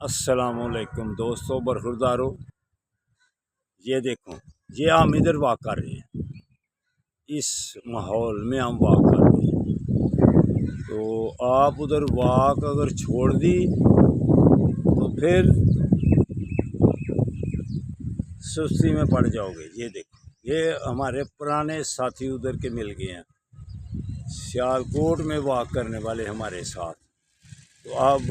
अस्सलामुअलैकुम दोस्तों, बरखुरदारों। ये देखो, ये हम इधर वॉक कर रहे हैं, इस माहौल में हम वॉक कर रहे हैं। तो आप उधर वॉक अगर छोड़ दी तो फिर सुस्ती में पड़ जाओगे। ये देखो, ये हमारे पुराने साथी उधर के मिल गए हैं, सियालकोट में वॉक करने वाले हमारे साथ। तो अब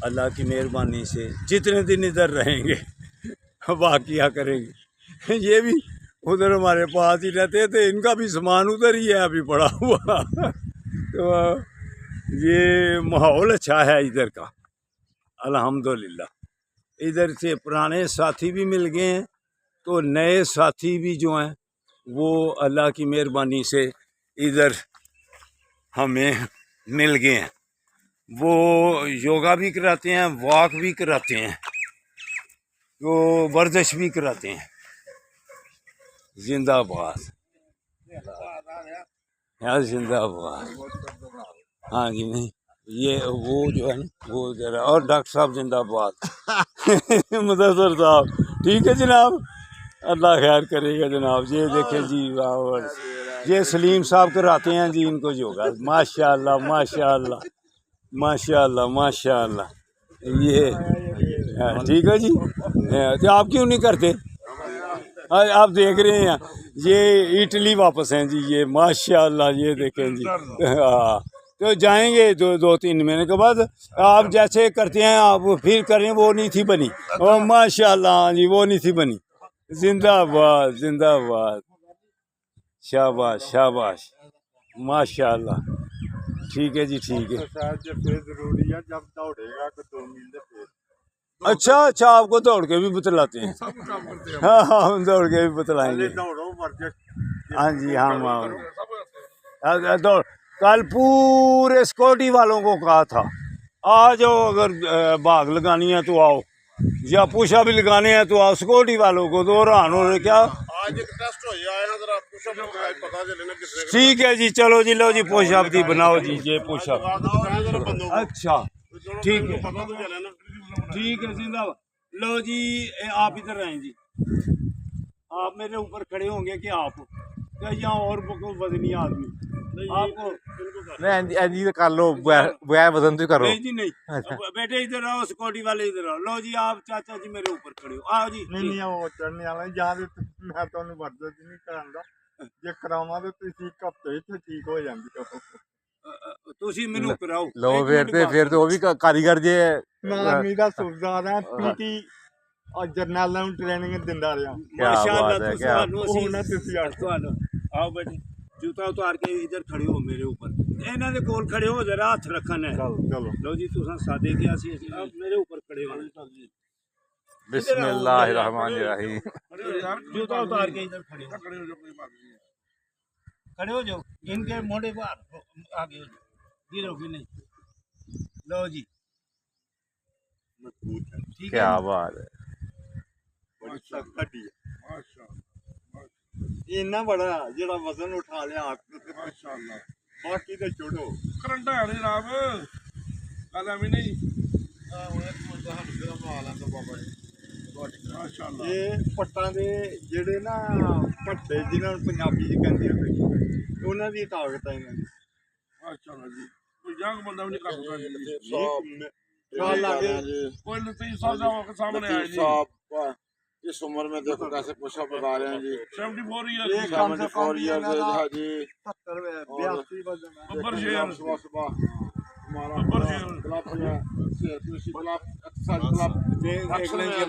अल्लाह की मेहरबानी से जितने दिन इधर रहेंगे वाक़ किया करेंगे। ये भी उधर हमारे पास ही रहते थे, इनका भी सामान उधर ही है अभी पड़ा हुआ। तो ये माहौल अच्छा है इधर का, अल्हम्दुलिल्लाह। इधर से पुराने साथी भी मिल गए हैं, तो नए साथी भी जो हैं वो अल्लाह की मेहरबानी से इधर हमें मिल गए हैं। वो योगा भी कराते हैं, वॉक भी कराते हैं, तो वर्जिश भी कराते हैं। जिंदाबाद यार, जिंदाबाद। हाँ जी, नहीं ये वो जो है ना, वो जरा, और डॉक्टर साहब जिंदाबाद। मुदस्सर साहब ठीक है जनाब, अल्लाह खैर करेगा जनाब। ये देखे जी, ये सलीम साहब कराते हैं जी इनको योगा। माशाल्लाह माशाल्लाह माशाल्लाह माशाल्लाह। ये ठीक है जी। तो आप क्यों नहीं करते? आप देख रहे हैं, ये इटली वापस हैं जी, ये माशाल्लाह। ये देखें जी, हाँ। तो जाएंगे दो तीन महीने के बाद। आप जैसे करते हैं आप फिर करें, वो नहीं थी बनी। ओ माशाल्लाह जी, वो नहीं थी बनी। जिंदाबाद जिंदाबाद, शाबाश शाबाश, माशाल्लाह। ठीक है जी, ठीक है। अच्छा अच्छा, आपको दौड़ के भी बतलाते हैं? हाँ हाँ, हम दौड़ के भी बतलाएंगे। हाँ जी, हाँ दौड़। कल पूरे सिक्योरिटी वालों को कहा था, आ जाओ, अगर भाग लगानी है तो आओ, या पूछा भी लगाने हैं तो आओ। सिक्योरिटी वालों को तो हैरान हो रहे, क्या आज एक टेस्ट हो जाए, पता चले। ठीक है जी, चलो जी, लो जी, पुशअप दी बनाओ जी, ये पुशअप। अच्छा ठीक है, ठीक है, जिंदाबाद। लो जी, आप इधर आए जी, आप मेरे ऊपर खड़े होंगे कि आप या और वजनी आदमी आपको नहीं कर लो, वजन तो करो। नहीं जी नहीं, बेटे इधर आओ, सिक्योरिटी वाले इधर आओ। लो जी, आप चाचा जी मेरे ऊपर खड़े हो, आओ जी। नहीं वो चढ़ने वाला याद मैं तो वर्जिश नहीं करांगा, जे करावा तो तुसी एक हफ्ते च ठीक हो जांदी। तुसी मेनू कराओ लो फिर तो वो भी कारीगर जे नामी दा सुबदार है, पीटी और जर्नल ਨੂੰ ट्रेनिंग ਦਿੰਦਾ ਰਿਹਾ। माशाल्लाह, ਤੁਹਾਨੂੰ आओ बेटे, जूता उतार के इधर खड़े हो मेरे ऊपर, इन्हां दे कोल खड़े हो, जरा हाथ रखन है। चलो लो जी, तुसां सादे क्या सी, आप मेरे ऊपर खड़े हो। बिस्मिल्लाहिर्रहमानिर्रहीम। जूता उतार के इधर खड़े हो, खड़े हो जाओ। इनके मोढ़े बाहर आगे हो जाओ, गिरो भी नहीं। लो जी, ठीक है, क्या बात है। इन्ना बड़ा जेड़ा वजन उठा लिया माशाल्लाह, बाकी तो छोड़ो। करंट है जनाब, कल एवं नहीं। ये पट्टां दे जेड़े ना भट्टे, जिन्हां नूं पंजाबी च कहंदे ने, उन्हां दी ताकत है इन्हां दी। माशाल्लाह जी, कोई यंग बंदा भी नहीं कर सकता जी। कोई लतीफ साहब के सामने आए जी, इस उम्र में देखो कैसे पुशअप लगा रहे हैं जी। 74 ये ईयर कम से कम 74 ईयर्स एज है जी। 70 82 वजन है। अब्बर शेर, सुबह सुबह हमारा अब्बर शेर। क्लब है, क्लब एक्सरसाइज क्लब देख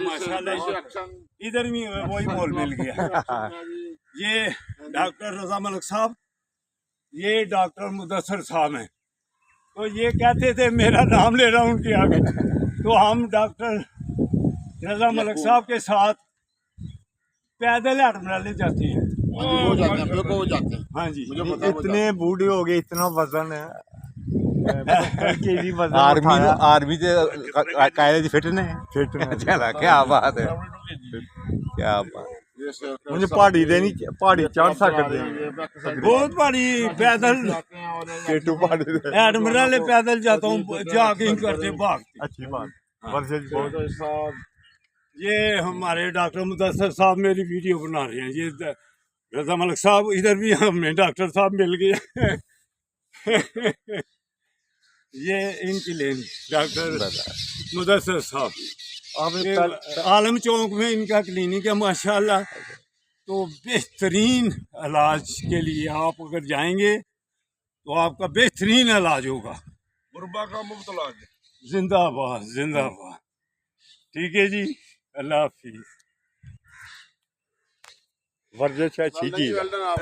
माशाल्लाह, इधर भी वही मोल मिल गया। ये डॉक्टर रजा मलिक साहब, ये डॉक्टर मुदस्सर साहब हैं। तो ये कहते थे मेरा नाम ले रहा हूँ उनके आगे, तो हम डॉक्टर रजा मलिक साहब के साथ पैदल हटमराले जाते हैं। वो जाते हैं, बिल्कुल वो जाते हैं। हाँ जी, मुझे पता है वो इतने बूढ़े हो गए, इतना वजन है, केजी वजन आर्मी से कायदे फिट ने चला। क्या बात है, क्या बात। मुझे पहाड़ी दे नहीं, पहाड़ी चढ़ सकते हैं, बहुत बड़ी पैदल केटू पहाड़ी दे। एडमिरल पैदल जाता हूँ, जाके ही करते भाग। अच्छी बात। वर्जिश बहुत डॉक्टर साहब ये हमारे डॉक्टर मुदस्सर साहब मेरी वीडियो बना रहे हैं। ये रजा मलिक साहब इधर भी हमें डॉक्टर साहब मिल गए। ये इनकी लेनी डॉक्टर मुदस्सर साहब, ये आलम चौक में इनका क्लिनिक है माशाल्लाह। तो बेहतरीन इलाज के लिए आप अगर जाएंगे तो आपका बेहतरीन इलाज होगा। गुरबा का मुफ्त इलाज। जिंदाबाद जिंदाबाद। ठीक है जी, अल्लाह हाफिज। वर्जिश अच्छी चीज है। वेल डन आप